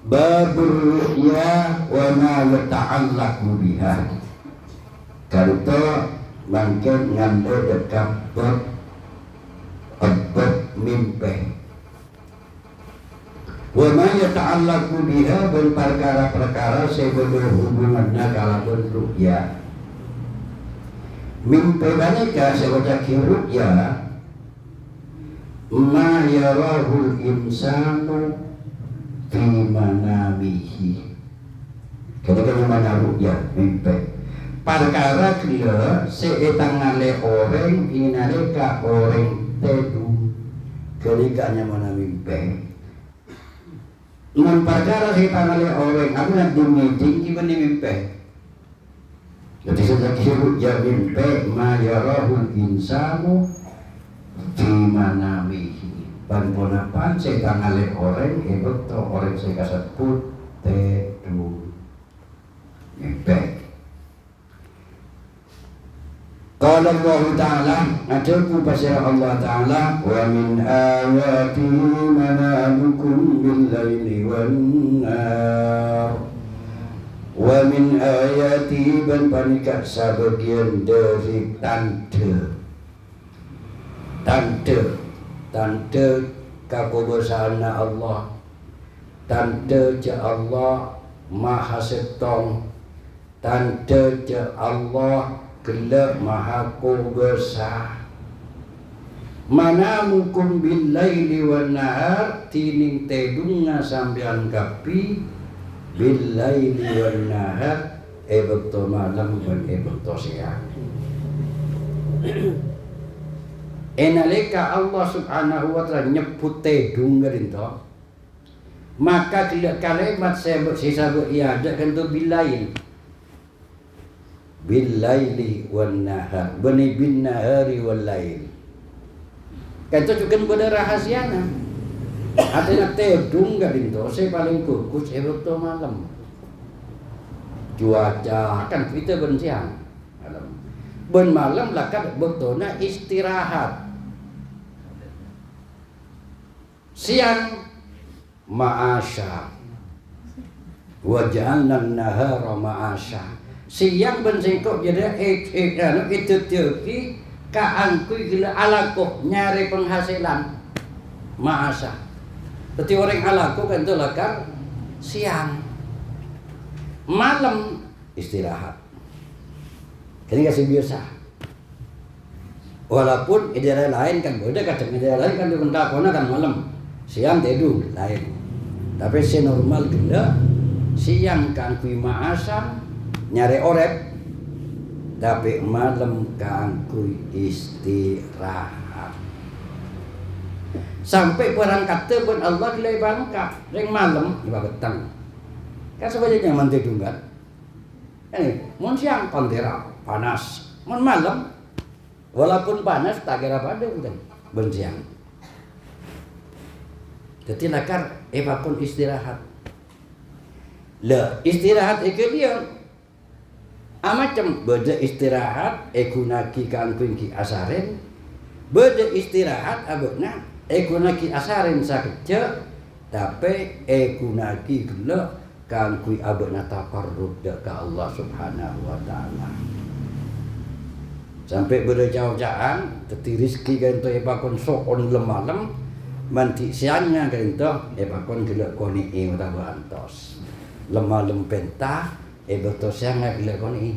babur ru'ya wa ma yata'allaqu biha. Karena mungkin ngandel dekat bab mimpi. Wa ma yata'allaqu biha dan perkara-perkara sebelum hubungannya kalaupun ru'ya. Mimpi banika sebagai ru'ya ma yarahul insanu fi manamihi. Ketika mana ru'ya mimpi perkara kira seetangale orang inalika orang tedu ketika mana mimpi perkara seetangale orang aku nak dimeeting iban ni mimpi. Jadi sebagai ru'ya mimpi ma yarahul insanu fi manamihi. Panggunapan seetangale orang betul orang saya kasebut tedu mimpi. Qala Allah Ta'ala ajaku pasal Allah Ta'ala wa min ayatihi manamukum bil laili wan nar wa min ayatihi ban panikat sebagian dari tanda kebesaran Allah, tanda je Allah maha setong, tanda je Allah gelap maha kuasa. Manamukum bil laili wan nahar tining tedunga sampean kapi bil laili wan nahar betul malam dan betul siang. Enalika Allah Subhanahu wa taala nyebut tedung gerinto maka kalimat sisa iada kan tu bilail bilaili wan nahar bani bin nahari wal lail kan tu juga pada rahasiana artinya tedung gerinto saya paling kukus betul malam cuaca kan kita bersiang malam ben malam lah kan betulnya istirahat siang ma'asya wa ja'alna an-nahara ma'asya siang ben singkok jadi itu teuki kaangkui gila alakuh nyari penghasilan ma'asya. Berarti orang alakuh kan itu lakar siang malam istirahat. Ini kasih biasa. Walaupun daerah lain kan beda, kadang daerah lain kan dikena kan malam, siang tidur lain. Tapi si normal gila siang kan kui ma'asam nyari orep, tapi malam kan kui istirahat. Sampai berangkat pun Allah gila bangka, ring malam iba petang. Kan sebenarnya manti dunggan. Ini mun siang pantera panas, mun malam walaupun panas tak kira pada udah bensiang. Jadi lakar pun istirahat. Lah istirahat itu dia amacam beda istirahat ekunaki kangkung ki asaren beda istirahat abuna ekunaki asaren sakece tapi ekunaki gelo kangkui abena takarrub ke Allah Subhanahu wa taala. Sampai berjauh-jauhan teti rizki kan tu epakon sokon lemalem manti siangnya kan tu epakon gila koni mata bantos. Lemalem pentah betul siangnya gila koni.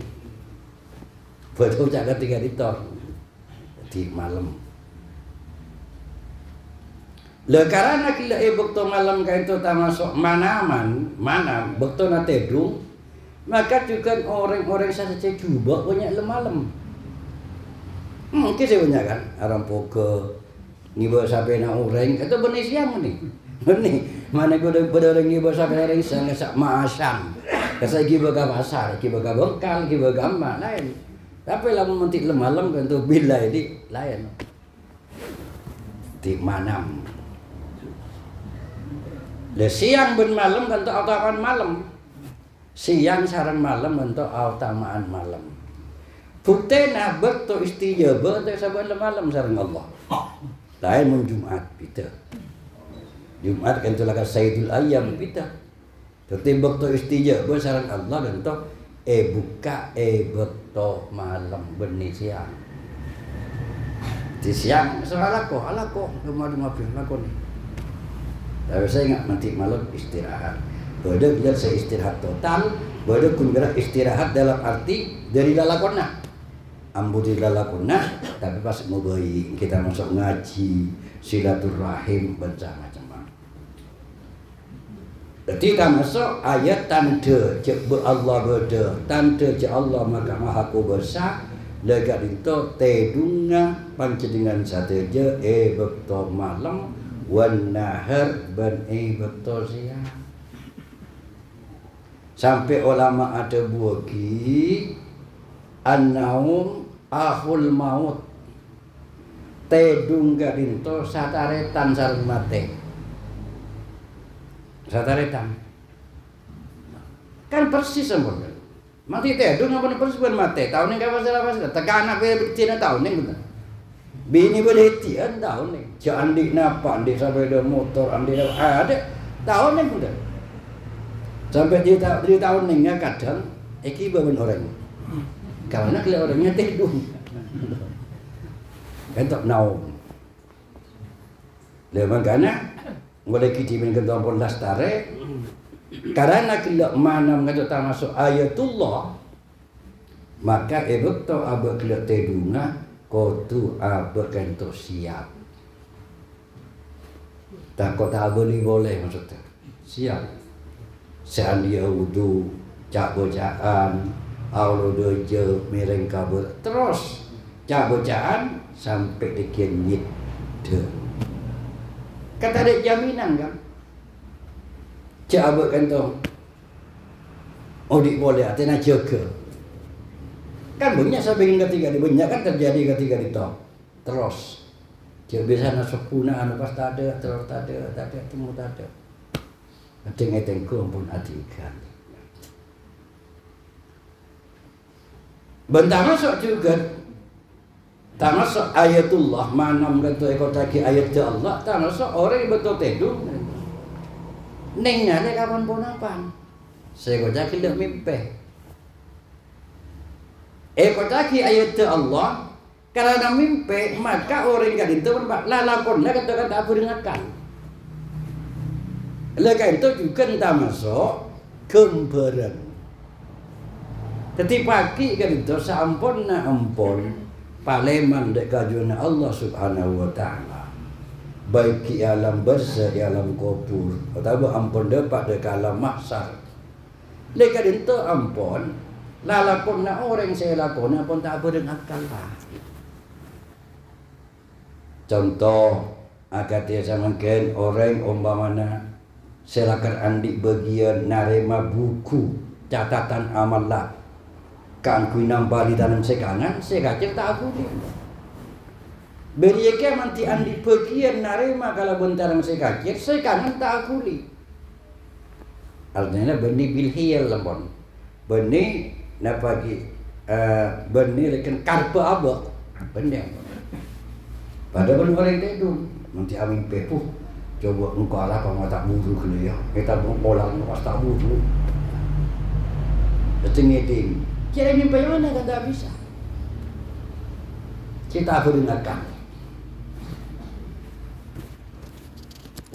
Betul jaga tiga ditor di malam. Le karena kila betul malam kain itu termasuk mana betul na tedung maka juga orang-orang saja coba banyak malam mungkin saya banyak kan orang poke ngiba sampai na orang itu benih siang benih mana gua pada orang ngiba sampai orang sang sak maasam kasa giba ka pasar giba ka bengkal giba gamma lain tapi lamun mentik malam kan tu bila ini lain di manam. Le siang ben malam bentuk utamaan malam. Siang sareng malam bentuk utamaan malam. Buktena betul istijabah untuk saban malam sareng Allah. Lain mun Jumat pita. Jumat kan tulaga Sayyidul Ayyam pita. Dadi bekto istijab saran Allah dan toh buka bekto malam benih siang. Di siang salah kok kemarin mobil lakon. Tapi saya ingat nanti malam istirahat. Bada bila saya istirahat total, bada kun istirahat dalam arti dari lalakonna. Ambu di lalakonna, tapi pas mau bayi kita masuk ngaji, silaturahim bersama-sama. Jadi kita masuk ayat tanda je Allah beda, tanda je Allah maka maha kuasa. Lega itu tedunga pancendengan sateja bekto malam wan nahar ban bekto siang. Sampai ulama ada buagi an-naum ahul maut. Tedunga itu sataretan sareng mate. Sataretan. Kan persis sempurna. Mati tedung apa persis pun mate. Tahun ini kapan salah tekan anak betina tahun ini betul. Bini berhentian tahun ini. Jangan andi napa, andi sampai ada motor, andi ada tahun ini betul. Sampai di tahun ini kadang iki bawen orang. Karena kalau orangnya tedung. Entok naum. Lepas karena mulai kita mengenal pun lastare. Karena kalau mana mengatakan masuk ayatullah, maka bekto abek kalau tedunga, kotu abek kento siap. Tak kota boleh maksudnya siap. Seandia wudu, cak bacaan, Allah dojo mereng kabur terus cak bacaan sampai dikian nyit. Kata ada jaminan kan? Cak abek kento, odik boleh atena jaga. Kan banyak saya ingin ketika di banyak kan terjadi ketika di top terus. Cak biasa nasukuna anu pas tade terus tade temu tade. Tengah-tengah pun adikan. Bentar masuk juga. Tak masuk ayatullah mana mengatakan ekor taki ayat Allah. Tak masuk orang yang betul tedung. Nengnya ni kapan pun apa? Saya kata kita mimpi. Ekor taki ayat Allah. Karena mimpi maka orang yang itu lalakon kata-kata apa dengarkan. Leka itu juga tak masuk kembaran. Ketika pagi kan itu seampun na ampun paleman dek kajuan Allah Subhanahu Wa Taala. Baik di alam barzah di alam kubur atau ampun dapat dek alam mahsyar. Leka itu ampun lalakon na orang saya lakon pun tak berenakal lah. Contoh akad dia samakan orang umpamana silakan andi bagian narema buku catatan amalah kan kui nambah di dalam sekanan sekacir tak aku dia beriake manti andi bagian narema kalau bentarang sekacir sekanan tak aku li artinya benih bilhiyal lembon benih napagi benih lekan karpe abak benih pada benih orang itu nanti amin pepuh coba engkau lah kalau tak buru ke dia kita polang pas tak buru itu kira ini bagaimana kan tak bisa kita beringatkan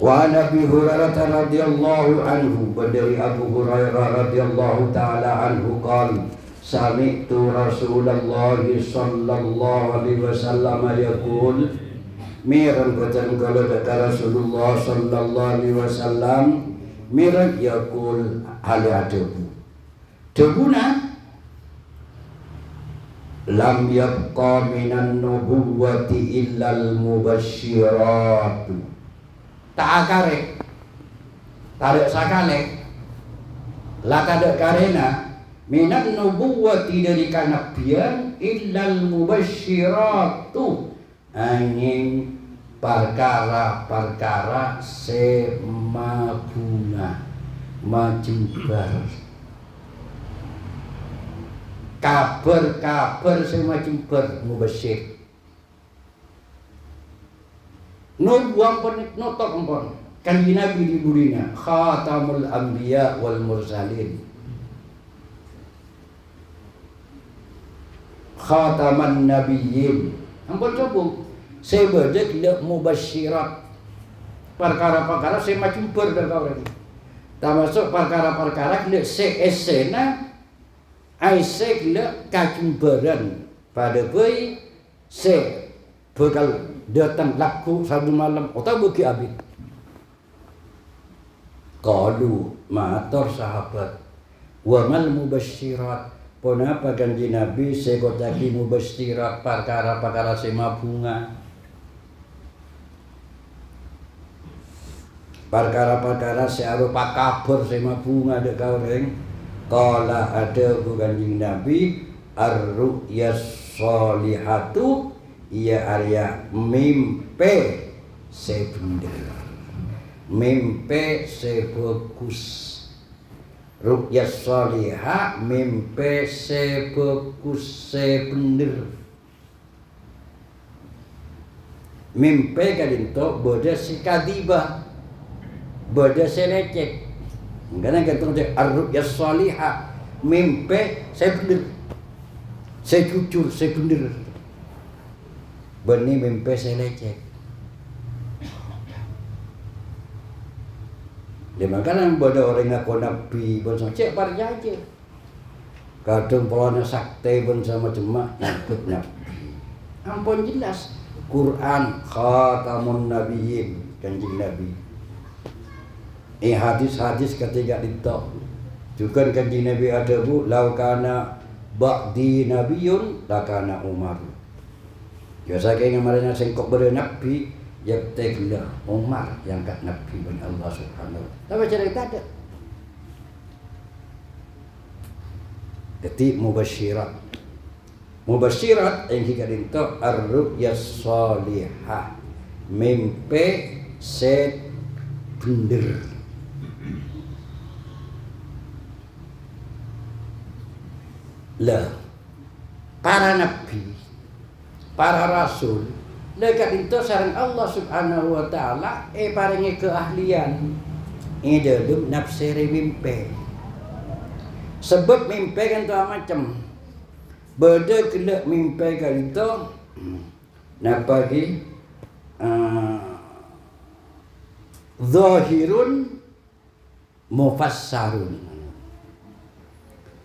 wa Nabi Hurairah radhiyallahu anhu dari Abu Hurairah radhiyallahu taala anhu qala sami'tu Rasulullah sallallahu alaihi wasallam yaqul miran bacaan kalau kata Rasulullah sallallahu alaihi wasallam miran yaqul ala debuna lam yabqa minan nubuwati illal mubasysyirat tak akare tarik sakale la kada karena minan nubuwati dari kanabian illal mubasysyirat angin perkara-perkara semabuna majubar kabar-kabar semajubar mubasyir nubuang pun notok pun Kanjeng Nabi di burina khatamul anbiya wal mursalin. Khataman nabiyyin. Ampun coba saya baca tidak mubasyirat. Perkara-perkara saya macam berdekau lagi. Termasuk perkara-perkara tidak seesena aise tidak kacumbaran pada bayi saya bakal datang laku satu malam atau bagi abid. Qalu matur sahabat wa mal mubasyirat. Ponapa kanjeng Nabi sekotaki mubasyirat perkara-perkara sema bunga. Perkara-perkara searupa kabar sema bunga dek kaureng. Kala ada kanjeng Nabi ar-ru'yas sholihatu iya arya mimpe sebener. Mimpi sebagus ru'yah sholihah, mimpi sebagus sebener. Mimpi kadinto boda si kadibah, boda si lecek. Karena gantung dia ru'yah sholihah, mimpi sebener, sejujur sebener. Bani mimpi selecek. Dia makanan bodoh orang ngaku nabi pun sama cek parja aja. Kadang polanya sakti pun sama cuma nyangkut nabi. Ampun jelas Quran khatamun nabiyyin kanjeng Nabi. Hadis-hadis ketiga ditok. Juga kanjeng Nabi ada bu laukana ba'di nabiyun lakana Umar. Biasa kayak ngamarnya sengkok bernabi yakteglah Umar yang kat Nabi bin Allah Subhanahu wa ta'ala. Tapi cerita ada. Jadi mubasyirat. Mubasyirat yang kita itu ar-ru'yas sholihah. Mimpi set bener. Lah para nabi, para rasul dekat itu sareng Allah Subhanahu wa ta'ala paringi keahlian dalam nafsiri mimpi. Sebab mimpi kan tu macam beda kelak mimpi kan itu napa lagi zahirun mufassarun.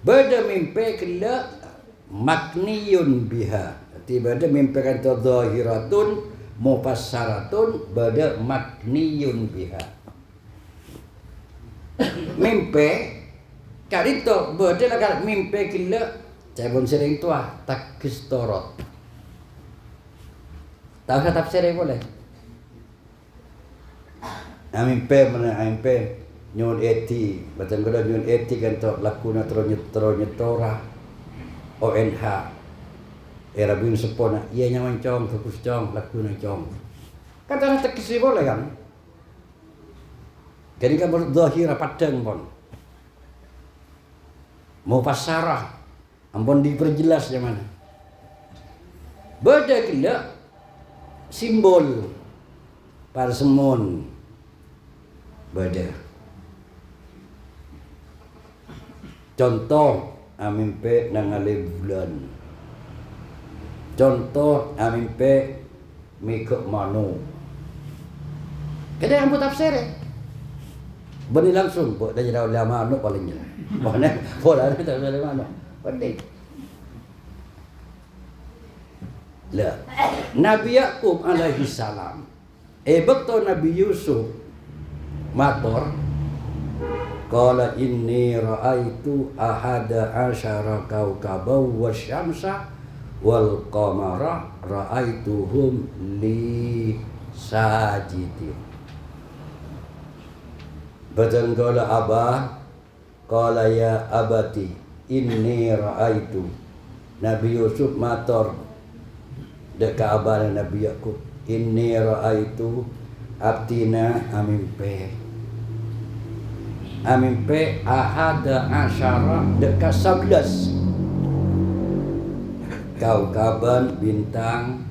Beda mimpi kelak makniyun biha. Tiba-tiba mimpi kan tu zahiratun mufassaratun bada makniyun biha. Mimpi kali tu bada lah kalau mimpi kila saya pun sering tua takistorot. Tahu kata tafsir boleh? Mimpi mana mimpi nyon eti, batang kalau nyon eti kan tu lakuna tronyetora ONH. Era bin sepona, ia nyaman cong, fokus cong, lakuna cong. Kata nak tekisi boleh kan? Jadi kan berdahir padang pun. Mau pasarah, ampun diperjelas di mana. Beda gila simbol parsemon. Beda. Contoh amimpe nangale bulan. Contoh amimpe mikuk manu. Kadang ambu tafsir bani langsung buat dah jadi ulama manu paling je. Mana pola ni tak boleh manu. Pandai. Lah Nabi Yakub alaihi salam bekto Nabi Yusuf matur qala inni ra'aitu ahada asyara kawkabaw wasyamsa wal qamara ra'aituhum li sajidin. Betul qala abah qala ya abati inni ra'aitu. Nabi Yusuf matur dekat abah Nabi Yakub inni ra'aitu abtina amimpe ahada asyara dekat 11 kaukaban bintang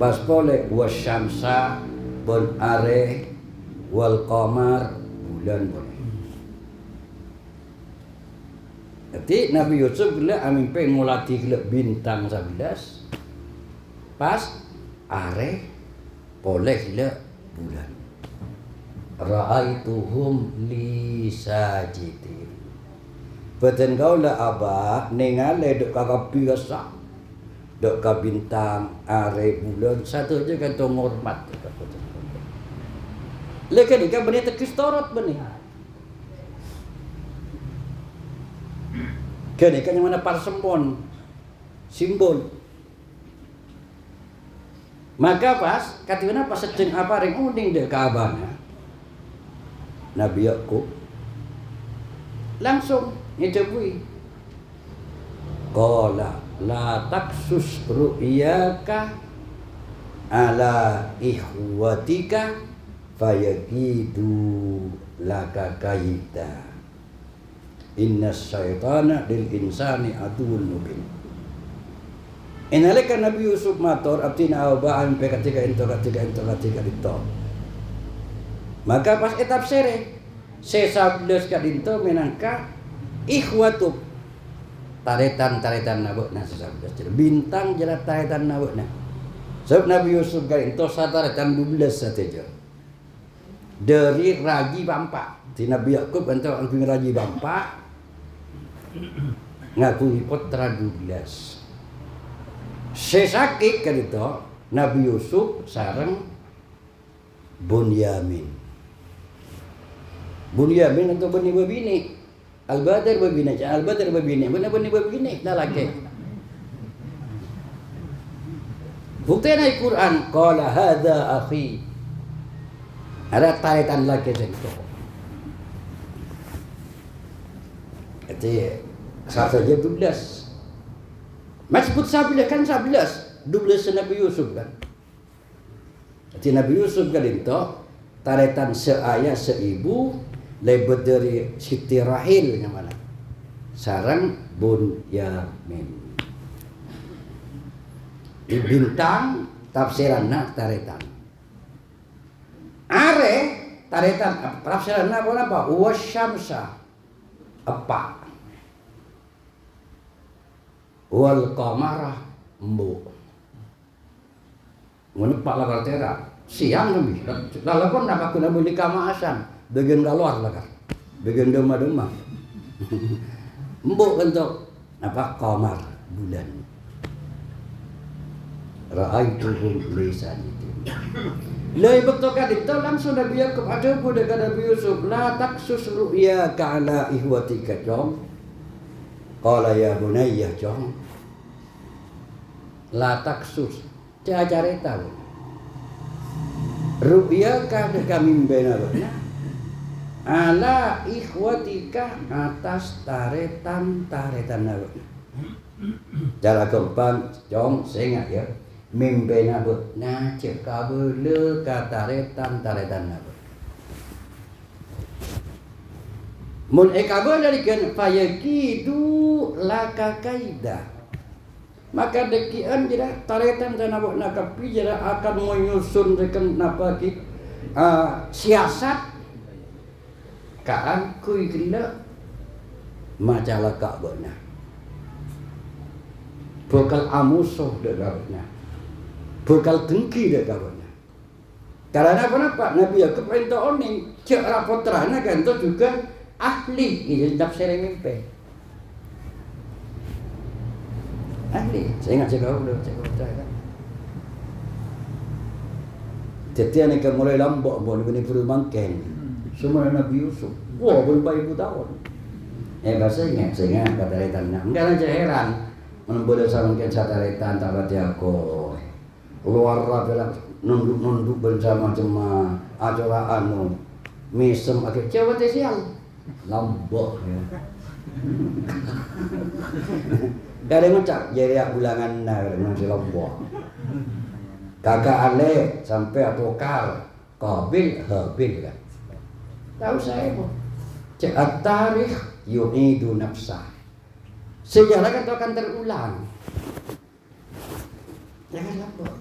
pas boleh wasyamsa bon are wal qamar bulan boleh. Jadi Nabi Yusuf gila amimpe ngulati gila bintang 11 pas are boleh gila bulan. Ra'aituhum li sajidin. Beten kau lah abah nengale dok kakak biasa dok ka bintang are bulan satu aja kan tong hormat. Lekan ikan benih tekis torot benih. Kan ikan yang mana parsempon simbol. Maka pas katina pas sedeng apa ring uning dek ka abahnya. Nabi Yakub langsung ngejebui. Qala la taksus ru'yaka ala ikhwatika fayakidu laka kaida. Inna syaitana lil insani aduwwun mubin. Inalika Nabi Yusuf matur abdina awba'an ketika itu. Maka pas etap sere sesabdes kadinto minangka ikhwatuk taretan nabokna sesabdes bintang jelat taretan nabokna. Sebab Nabi Yusuf kadinto sataretan 12 satejo. Dari Raji Bampak. Di Nabi Yakub antara angkung Raji Bampak ngakui putra 12. Sesakit kadinto Nabi Yusuf sareng Bunyamin. Bunyamin atau bani babini. Al-Badar babini, Al-Badar babini, bani babini lalaki. Bukti na Al-Quran, qala hadza akhi. Ada taitan lagi itu. Jadi saja 12. Mas sebut 11 kan 11. 12 Nabi Yusuf kan. Jadi Nabi Yusuf kan itu taritan seayah seibu lebih dari Siti Rahil yang mana sarang Bunyamin. Di bintang tafsiranna taritan are taritan tafsiranna apa wasyamsa apa wal qamara embu menepak lagar tera siang lebih lalu pun nak aku nak beli kamaasan bagian galor lagar bagian doma embuk untuk apa qamar bulan ra'aituhum lisan itu lai bektokan itu langsung Nabi Yakub ada pun dekat Nabi Yusuf la taksus ru'yaka ala ihwatika jom qala ya bunayya jom la taksus carita ru'yaka kami benarnya ala ikhwatika atas taretan nabi. Cara gampang jom saya ingat ya mimbena na cek kabele ka taretan nabi. Mun ekabel dari kan fayakidu laka kaida. Maka dekian jera taretan dan nabok nakapi jera akan menyusun rekan napa ki siasat kaan kui kena majalah kabona bekal amusuh dek kabona bekal dengki dek kabona karena apa Nabi Yakub ento oning cek rapotrana kan itu juga ahli ini tafsir mimpi ahli saya ingat cakap dulu kan jadi anak mulai lambok boleh perlu mangken semua Nabi Yusuf wah berapa tahun bahasa ingat kata retan enggak aja heran boleh sama mungkin kata retan tak aku luar rapi nunduk bersama jemaah acara misem akhir coba siang lambok ya gak ada ngucap jadi bulangan masih lombok kakak ale sampai atau kabil habil kan tahu saya bu cek tarikh yu'idu nafsah sejarah kan itu akan terulang jangan lombok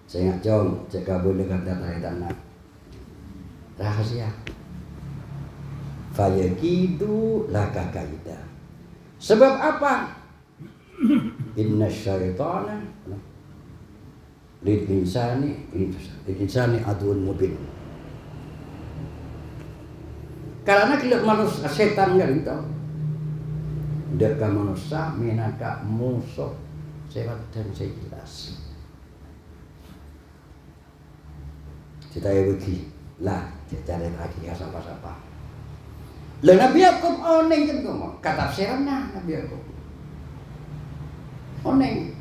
saya ingat jom cek kabul dengan data tanah rahasia. Fayakidu laka kaida. Sebab apa? Inna syaitana lil insani adun mubin. Karena kalau manusia setan nggak itu, deka manusia minaka musuh sehat dan jelas. Kita begini lah, cari lagi ya siapa-siapa. Lah Nabi Yakub oneng kan ngomong, kata tafsirannya Nabi Yakub. Oneng,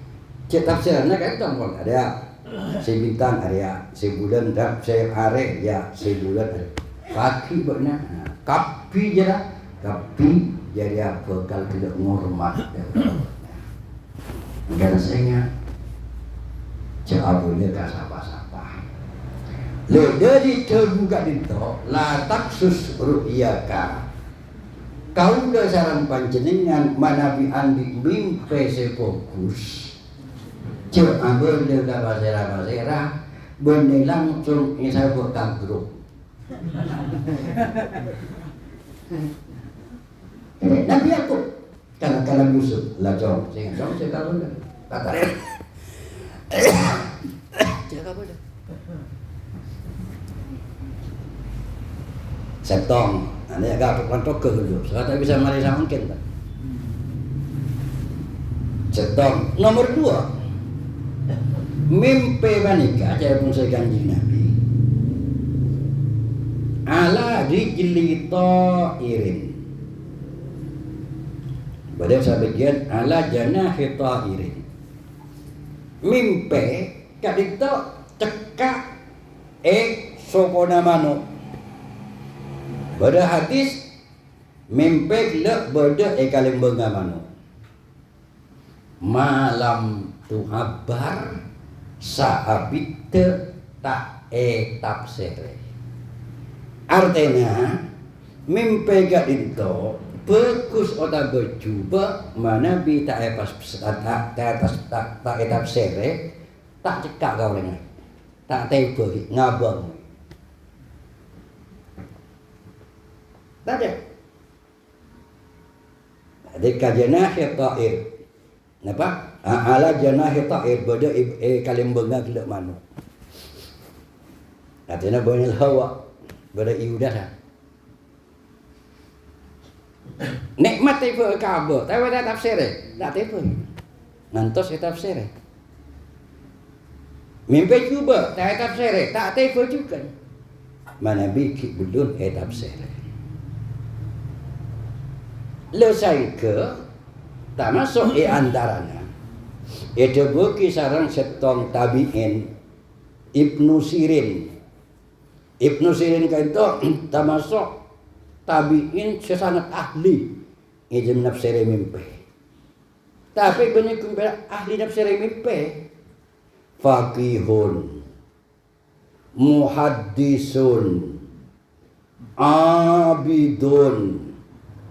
tafsirannya kan tombol ada si bintang, ada si bulan, dan si are ya si bulan. Kaki benar, kapi jera, kapi jadi bakal tidak ngormat. Karena saya jawabnya ke siapa-siapa. Le dari terbuka itu, la taksus ru'yaka. Kau dah saran panjenengan manabi andi mimpi sefokus. Cek ambil dia dah basera, benih langsung saya bertang grup. Nabi Yakub kalau Yusuf lah jom saya kalau dah kata dia cakap apa dah setong ada agak pantok ke dulu sekarang bisa mari sama mungkin tak setong nomor 2 mimpi manika saya pun saya ganjil Nabi ala rijli ta'irin. Pada sebagian ala janahi ta'irin. Mimpi kadito cekak sokona manuk. Pada hadis mimpi lek beda kaling benga manuk. Malam tuhabar sahabite tak tafsir. Artinya mimpi gak itu bagus otak bercuba mana bi tak etap sere tak cekak kau dengan tak tebo ngabang tak ada. Jadi kajiannya ta'ir kenapa? Ala janah ta'ir beda kalim benga gelak manu artinya banyak hawa beda iudah dah. Nikmat tipe kabel, tapi tak tafsir, tak tipe. Ngantos kita tafsir. Mimpi juga, tak tafsir, tak tipe juga. Mana biki belum tafsir. Lesai ke, tak masuk antaranya. Itu buki sarang setong tabiin Ibnu Sirin. Ibnu Sirin itu termasuk tabiin sesangat ahli ngejam nafsir mimpi. Tapi banyak ahli nafsir mimpi. Faqihun, muhaddisun, abidun,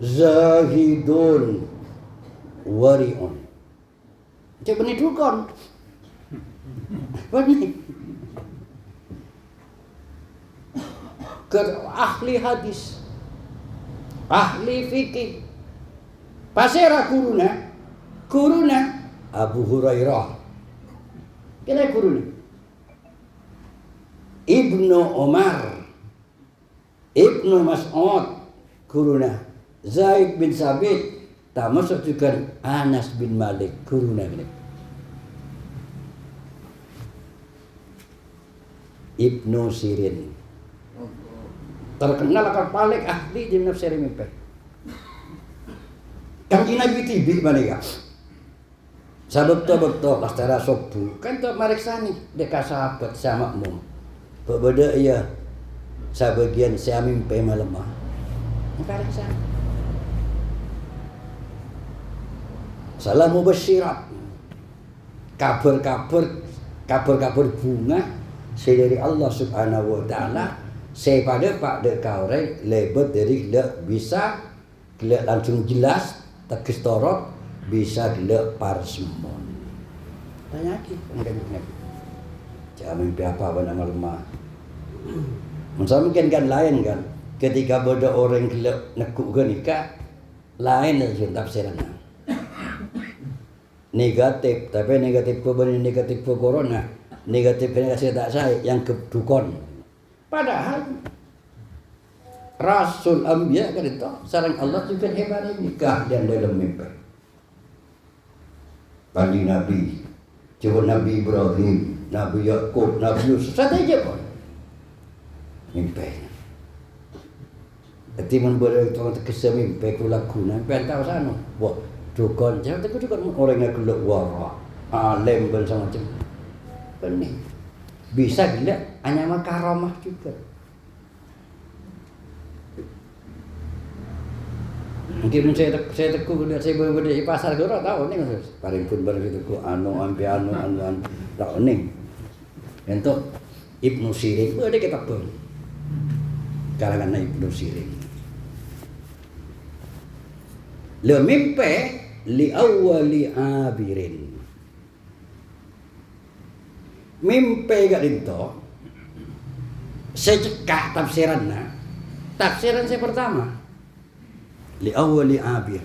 zahidun, wari'un. Cik benih dukun. Benih. Ahli hadis, ahli fikih, pasera kuruna Abu Hurairah, kena kuruna Ibnu Umar, Ibnu Mas'ud, kuruna Zaid bin Sabit, tak masuk juga Anas bin Malik, kuruna ini. Ibnu Sirin terkenal akan paling ahli di nafsir mimpi. Kanjeng Nabi tibi mana ya? Sabtu pastara sobu kan tu mariksani dekat sahabat sama makmum. Berbeda ia sebagian saya mimpi malam mah. Mariksani. Salam mubasyirat. Kabar bunga dari Allah Subhanahu wa taala. Saya pada Pak Dek Kaurai lebet dari lek bisa lek langsung jelas tekis torot bisa lek parsemon. Tanya lagi enggak. Jangan mimpi apa nama lemah. Mungkin kan lain kan. Ketika ada orang kelak nekuk ke nikah, lain saja tafsiran. Negatif, tapi negatif berbanding negatif corona, negatifnya saya tak saya yang kedukun. Padahal Rasul Anbiya kan itu, sarang Allah juga hebat nikah dan dalam mimpi. Bani Nabi, coba Nabi Ibrahim, Nabi Yakub, Nabi Yusuf, saja pun mimpi. Jadi memberi orang terkesan mimpi kulaku, mimpi tahu sana, buat dukun, jangan dukun orang yang keluar wara, alim bersama macam, benih. Bisa gila, hanya makaramah juga. Mungkin saya teku lihat saya berada di pasar ke orang tahu ni maksud. Paling pun baru teku anu tahu ni. Untuk Ibnu Sirin ada kitab pun. Kalangan Ibnu Sirin. Le mimpi li awwali abirin. Mimpi kat itu saya cekak tafsirannya. Tafsiran saya pertama li awwali abir.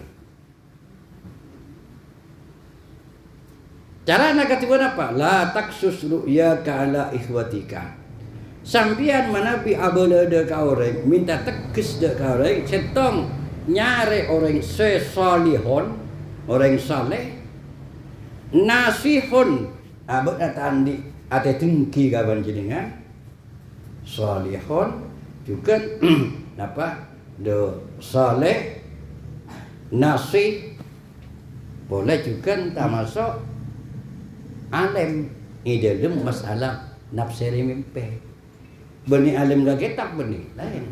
Cara nak katakan apa? La taksus ru'yaka ala ikhwatika. Sampian manabi abalada ka orang minta tekes dak ka orang setong nyare orang sesalihon, orang saleh nasihun abot tandi ate tinggi kawan jenengan salihun juga apa do saleh nasih boleh juga termasuk alim di dalam masalah nafsiri mimpi. Benih alim gak kitab benih lain.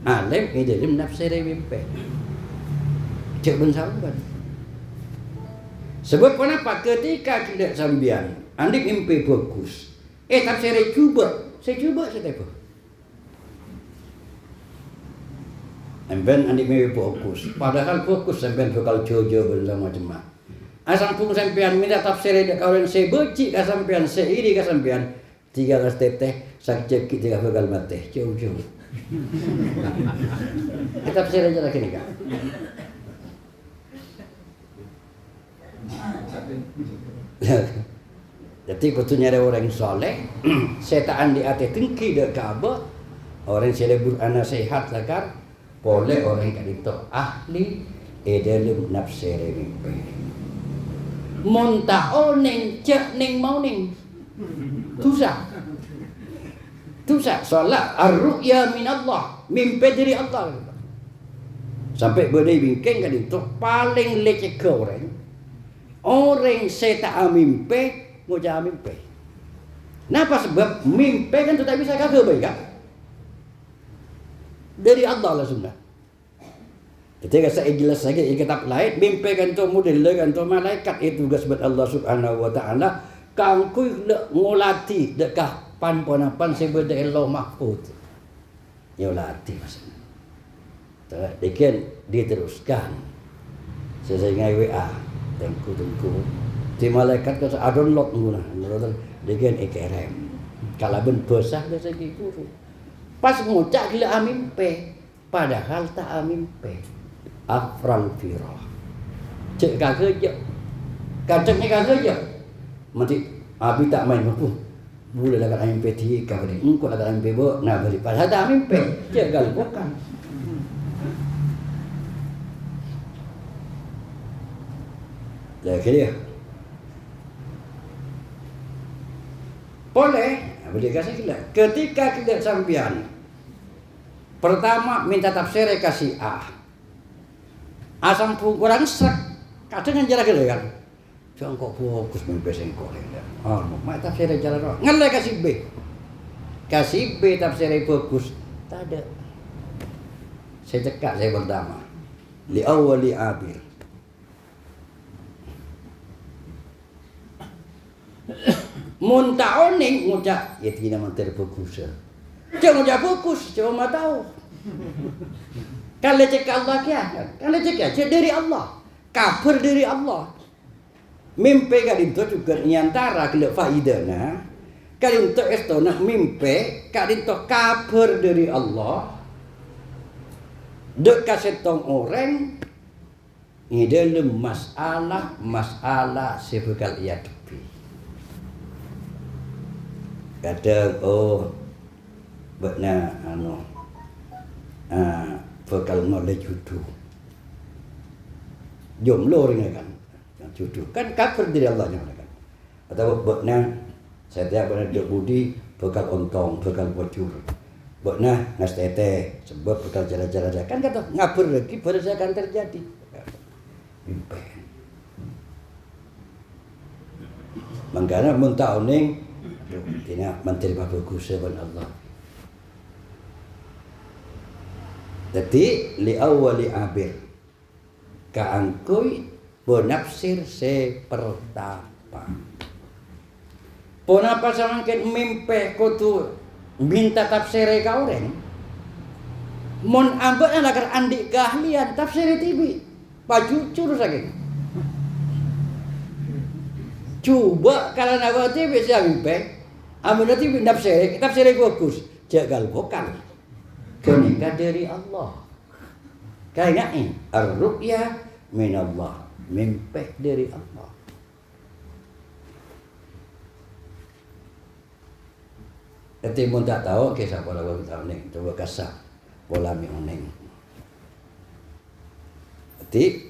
Alim di dalam nafsiri mimpi. Cek bensahabat. Sebab kenapa ketika kita sambian andik mimpi bagus. Tafsiri saya cuba setiap. Sampai andik mimpi fokus. Padahal fokus sampai bakal jojo bersama jemaah. Asam pun sampean minta tafsir dak kawan saya becik ka sampean seiri ka sampean 3 teteh sakit kita bakal mati. Jauh-jauh. Kita tafsir aja lagi nih, Kak. Jadi betulnya ada orang soleh, setaan di hati tinggi dak Ka'bah, orang selebur anak sehat lakar, boleh orang kadito ahli dalam nafsir mimpi. Montao ning cek ning mau ning dosa solat ar-ru'ya min Allah, mimpi dari Allah sampai berdiri bingking kan itu paling leceh orang saya tak mimpi mau jangan mimpi. Kenapa? Sebab mimpi kan tidak bisa kagak baik kan dari Allah lah sunnah. Ketika saya jelas lagi kitab lain, mimpi kan tu model kan tu malaikat itu tugas buat Allah Subhanahu wa taala. Kangku ngolati dekah pan-panapan sebeda Allah mahfuz. Nyolati maksudnya. Terus diteruskan. Saya ngai WA tengku. Di malaikat kan download guna. Dekian kirim. Kalau ben basah dah segi guru. Pas ngucak gila mimpi, padahal tak mimpi. Afran firah. Cek kagak je. Kacangnya kagak je. Mati abi tak main pun. Boleh lah kat mimpi tiga kali. Engkau lah kat mimpi bo. Nah beri pasal tak mimpi. Cek gal bukan. Jadi dia. Boleh. Boleh kasih kita. Ketika kita sampian. Pertama minta tafsir kasih asam pun kurang serak, kadang jarak gitu kan. Jangan kok fokus mimpi sengkol ya. Mak tafsir jalan ngelai kasih B tafsir fokus, tak ada. Saya cekak saya pertama, li awwali abir. Muntaoning ngucap, ya tidak mantir fokus. Jangan ngucap fokus, cuma tahu. Kalau cek Allah cek dari Allah, kafir dari Allah. Mimpi kan itu juga nyantara kalau faidahnya Kadinto esto nak mimpi, kadinto kabar dari Allah. Dek kasetong orang ini dalam masalah sebekal ia tepi. Kadang benar bekal knowledge judu. Jomblo ini kan, judu kan kabar dari Allah kan. Atau benar setiap benar dek budi bekal ontong, bekal bocor. Benar ngas tete sebab bekal jalan-jalan kan kata ngabur lagi baru saya akan terjadi. Mimpi. Mangkana mun taoning tina menteri bagus saban Allah. Jadi li awali abir kaangkui penafsir sepertapa. Ponapa samangken mimpi kudu minta tafsir ka orang. Mun ambek anak andi keahlian tafsir tibi. Pajujur sakit. Coba kalau nak TV bisa mimpi, amun nanti tafsir bagus, jagal vokal. Kenika dari Allah. Kayaknya ini ar-ru'ya min Allah, mimpi dari Allah. Tapi mun tak tahu kisah pola tahu ning, coba kasah pola ning. Jadi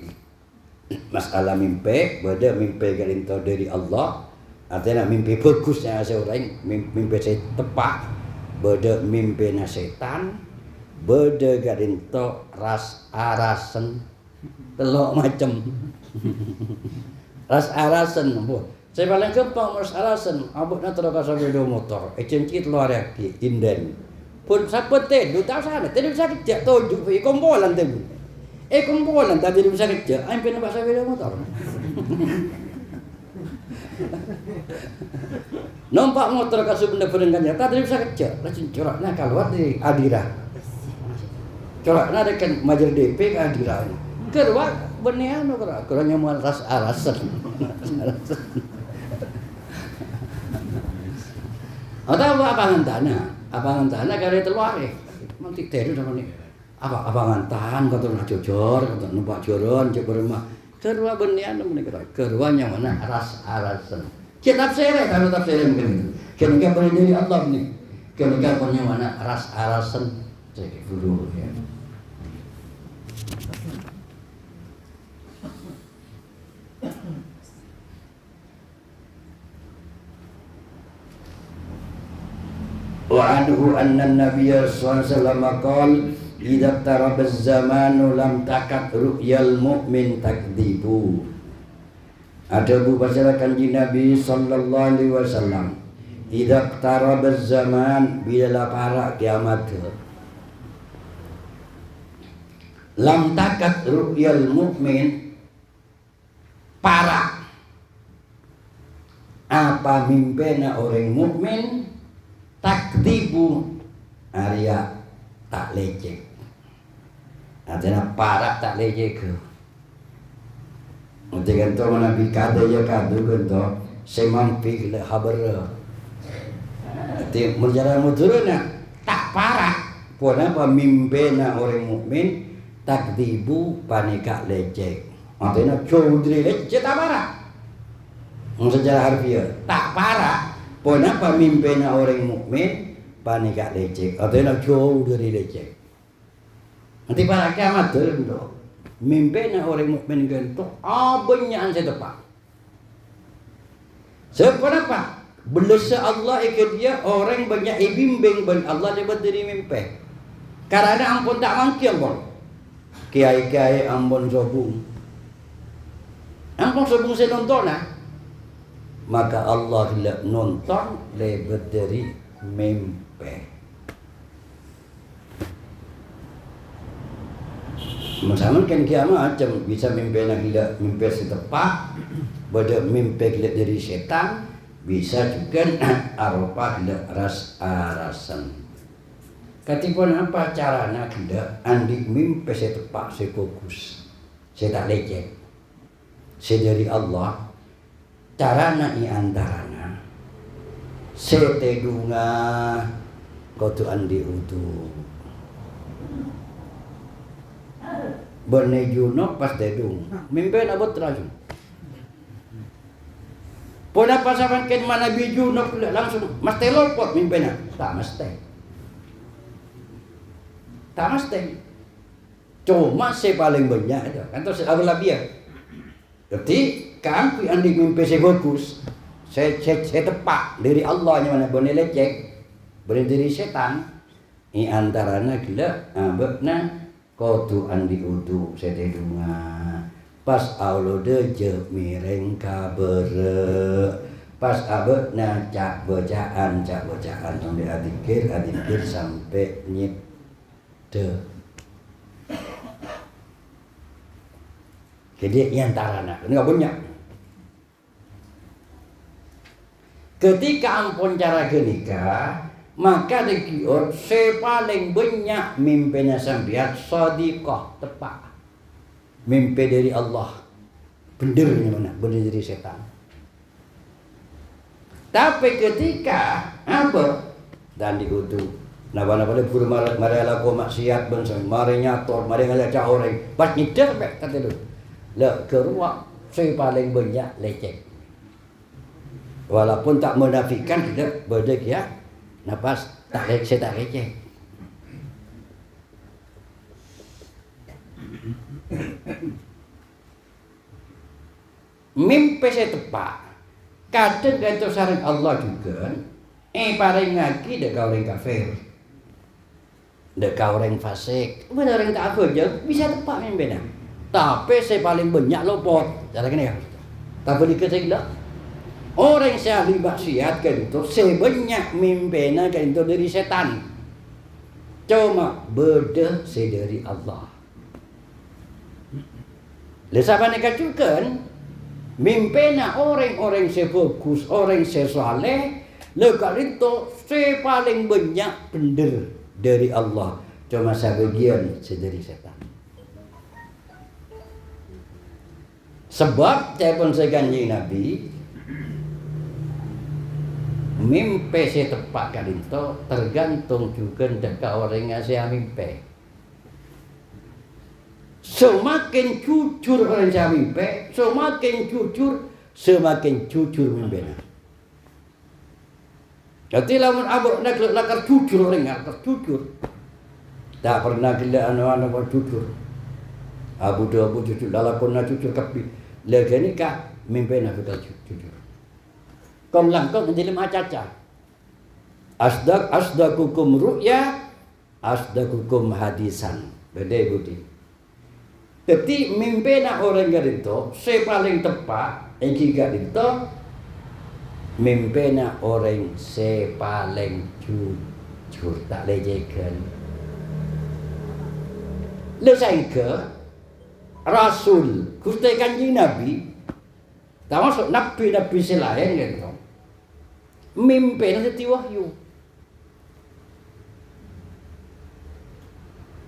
masalah mimpi, beda mimpi galinto dari Allah, artinya mimpi bagusnya seorang, mimpi saya tepat, beda mimpi setan, beda galinto ras-arasen, telok macam, ras-arasen, bu. Saya paling gampang ras-arasen, abutnya terus video motor, ejencit luar lagi, inden, pun siapa tedu tak sana, tedu sakit jak tojuk, kompolan tedu. Kumpulan tadi bisa kerja, ayo pindah bahasa beda motor. Nampak motor kasu benda perenggannya, tadi bisa kerja. Langsung coraknya keluar dari Adira. Coraknya dekan majer DP ke Adira. Keluar beneran kurangnya mau ras-arasen. Atau apa ngantana? Apa ngantana kali teluar nanti teru sama ni. Apa ngantahan kata nak jojor, kata numpak joron, jebor rumah. Kerua benian mun kata. Keruanya mana ras-arasen. Kitab sere kalau kitab sere mungkin. Kena dari Allah ni. Kena punya mana ras-arasen. Cek dulu ya. Wa anhu anna an-nabiy sallallahu alaihi wasallam qala idza taraba az-zamanu lam takat ru'yal mu'min takdzibu. Ada baca kanjeng Nabi sallallahu alaihi wasallam, idza taraba az-zaman, bila para kiamat, lam takat ru'yal mu'min, para apa mimpena orang mukmin takdzibu, Arya tak lecek. Artinya para tak lecek. Nanti kan tu mana bikada ya kadu kan tu semang pik le haber. Nanti berjalan mudurna tak para. Pona pemimpinna orang mukmin takdzibu panika lecek. Artinya caudri lecek tak para. Secara harfiah tak para. Pona pemimpinna orang mukmin panika lecek, artinya jauh dari lecek. Nanti pada kiamat tu, mimpinna orang mukmin itu abangnya ansai tepat. Sebab apa? Belasa Allah ikut dia orang banyak ibimbing ban Allah dapat dari mimpi. Karena ampun tak mangki ampun. Kiai-kiai ampun sobung. Ampun sobung saya nonton lah. Maka Allah nonton lebat dari mimpi. Sama kan kiamat macam bisa mimpi nak gila mimpi setepak, pada mimpi gila dari setan, bisa juga arupa gila ras-arasan. Katipun apa caranya gila andi mimpi setepak sefokus, saya tak lecek, saya dari Allah. Carana i antarana sete dunga kotu andi udu berne junub pas tedung mimpi abot teraju poda pasaman ken mana bi junub langsung mesti lopot mimpina tak mesti cuma saya paling banyak itu kan terus aku lebih ya jadi kan andi mimpi saya bagus saya tepak dari Allah nya mana boleh lecek boleh dari setan ini antaranya gila abekna kotu andi udu saya tedunga pas Allah deje mireng kabere pas abekna cak bacaan sampai adikir sampai nyipte jadi yang tarana ini nggak banyak. Ketika ampun cara genika, maka dikiot sepaling banyak mimpinya sambiat sadiqah tepat. Mimpi dari Allah. Benernya mana? Bener dari setan. Tapi ketika apa? Dan diutuh. Napa-napa le pur mare la ko maksiat ben mare nyator, mare ngajak orang. Pas nyiter mek kata dulu. Lah keruak saya paling banyak lecek. Walaupun tak menafikan tidak bodek ya. Nafas tak lecek tak lecek. Mimpi saya tepat. Kadang itu saran Allah juga. Paling ngaki dek orang kafir. Dek orang fasik. Benar orang tak aja bisa tepat mimpinya. Tapi saya paling banyak lopot. Cara gini ya. Tapi diketik orang yang ahli maksiat kan itu sebanyak mimpinya kan itu dari setan. Cuma beda dari Allah. Lesabane kacukan mimpinya orang-orang sebagus, orang sesaleh, lekal itu paling banyak benar dari Allah. Cuma sebagian dari setan. Sebab saya pun seganji Nabi mimpi saya tepat kali itu tergantung juga dekat orang yang saya mimpi. Semakin jujur orang saya mimpi, semakin jujur mimpinya. Jadi lamun abang nak lakar jujur orang lakar jujur. Tak pernah gila anu-anu jujur. Abu jujur lalakon na jujur kapi. Lagi ni kah mimpi nak jujur. Kau langkau nanti lima caca. Asdakukum ru'ya, asdakukum hadisan. Beda budi. Jadi mimpi nak orang itu, saya paling tepat. Jika itu mimpi nak orang saya paling jujur tak lejekan. Lesai ke Rasul, Gusti Kanjeng Nabi, termasuk nabi-nabi selain gitu. Mimpi nanti wahyu.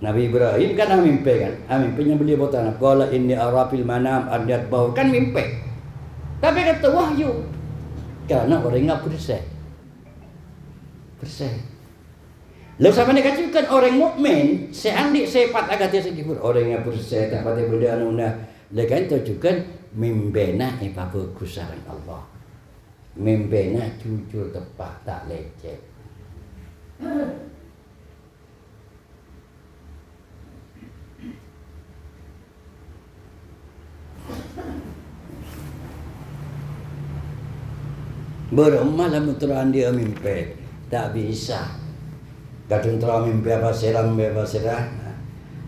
Nabi Ibrahim kan mimpi kan, mimpinya beliau bertanya, qala inni arafil manam adyat bau kan mimpi. Tapi kata wahyu. Karena orang enggak bersih. Lalu sama mereka juga orang mukmin, seandik sepat agak tersebut orang yang bersih tak pada benda anu lekan itu juga mimpena bagus saran Allah. Mimpena jujur tepat tak lecek. Bermalam terang dia mimpi tak bisa. Kadang terang mimpi apa serah.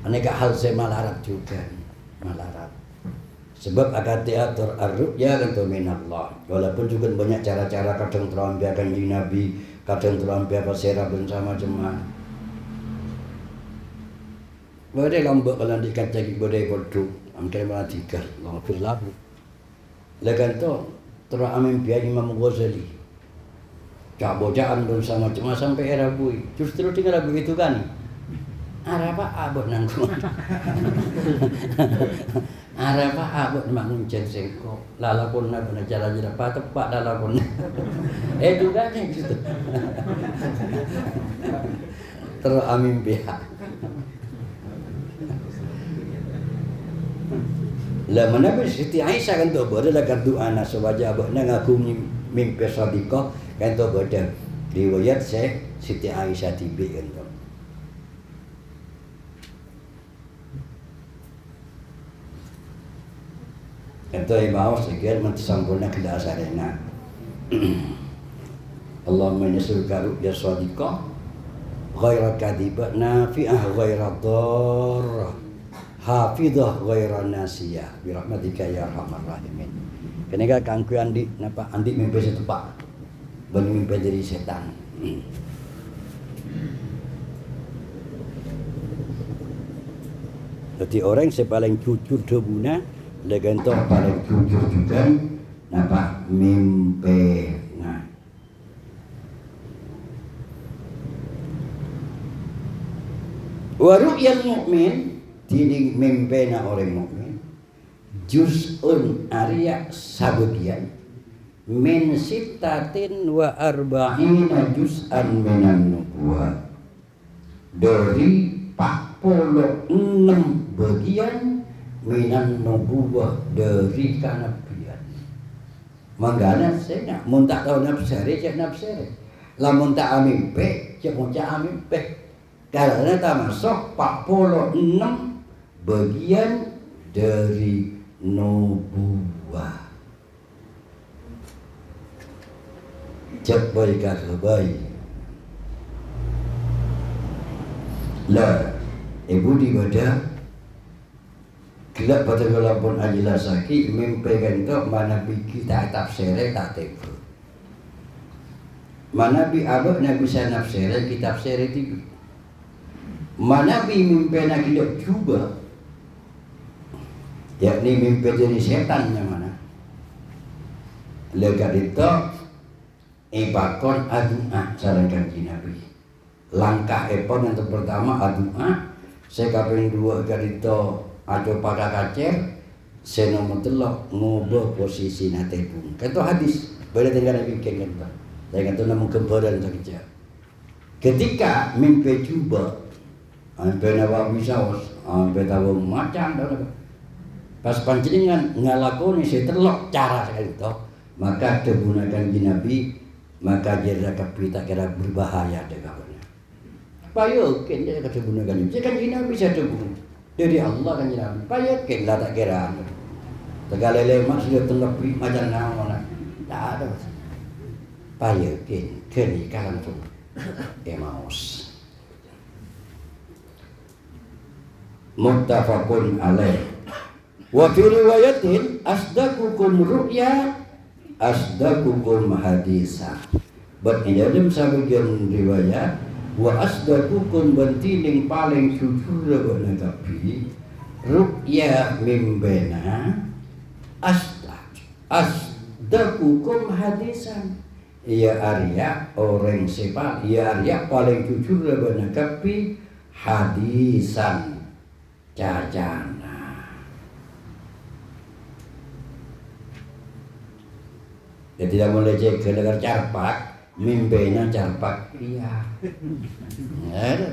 Aneka hal saya malarat juga. Malarat. Sebab ada teater ar-ru'ya kan tu minallah. Walaupun juga banyak cara-cara kadang terang biarkan di Nabi. Kadang terang biar apa serah bersama jemaah. Boleh lambak kalau dikata boleh bodoh. Angkai malah tiga. Lampir labu. Lekan tu terang mimpi Imam Ghazali. Kabojaan dan sama cuma sampai era bui. Justru tinggal begitu kan. Araba abah nanggung. Arapa abot mak nguncen sengkok. Lalakonna bener cara jerapa tepak lalakonna. Juga kan gitu. Terus amin pihak. Lah mana Siti Aisyah kan tu berada dalam doa nak sebaja abotnya ngaku mimpi sadiqah kan tu berada riwayat Siti Aisyah tibi kan tu. Itu ibadah sekalian mensampurna ke dasarnya. Allahumma nas'aluka ru'ya sadiqah ghaira kadhibah nafi'ah ghaira dharrah hafidhah ghaira nasiyah bi rahmatika ya arhamar rahimin. Kenega kangku andi napa andi mimpi setepak. Bani mimpi dari setan. Jadi orang yang paling jujur debuna legento paling jujur juga napa mimpi. Nah. Wa ru'yal mu'min tining mimpena orang mukmin juz'un arya sabagian min sittatin wa arba'ina juz'an minan nubuwah dari 46 bagian minan nubuwah dari kenabian. Manggana saya mun tak tahu nafsare cek nafsare lamun tak amimpe cek mun cek amimpe karena termasuk 46 bagian dari nubuwah. Cek baik ke baik. Lah, ibu di badan gelap pada walaupun ajilah sakit mimpi gentok mana biki tak tafsirnya tak tebu. Mana bi abah nak bisa nafsirnya kitab sirah tibi. Mana bi mimpi nak hidup cuba, yakni mimpi dari setan yang mana. Lekat itu ibakon adu'a sarankan Nabi. Langkah epon yang pertama adu'a, saya kaping dua garito aco pada kacer, saya nomor telok ngubah posisi natebung. Itu hadis, beda dengan bikin kan. Saya kata nama keberan saja. Ketika mimpi cuba, mimpi nawawi saus, mimpi tahu macam dah. Pas panjenengan ngalakoni saya telok cara sekali itu, maka digunakan Nabi, maka jadi kapita kira berbahaya dengan. Payakin dia kata gunakan ini. Kan Nabi bisa terbunuh dari Allah kan Nabi. Payakin lah tak kira. Tegalele mak sudah tenggepi macam mana? Tak ada. Payakin kenika langsung Emmaus. Muttafaqun alaih. Wa fi riwayatin asdaqukum ru'ya asdaqukum hadisa. Dalam sebagian riwayat wa asdaqukum bantining paling jujur wana tapi ru'ya mimbena asdaqukum hadisan ya arya orang sepa ya arya paling jujur wana tapi hadisan cacana. Ya tidak boleh cek dengar carpak mimpena carpak iya.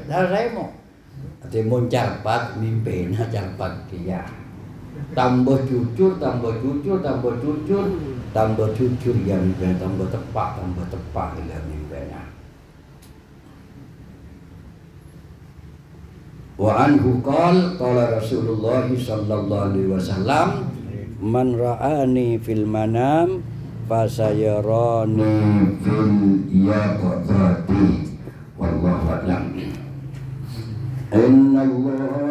Dah saya mau. Ati mun carpak mimpena carpak iya. Tambah jujur, tambah jujur, tambah jujur, tambah jujur ya mimpena, tambah tepak ya mimpena. Wa anhu qala Rasulullah sallallahu alaihi wasallam man ra'ani fil manam fasayarani fil yaqzati wallahu a'lam. Inna Allah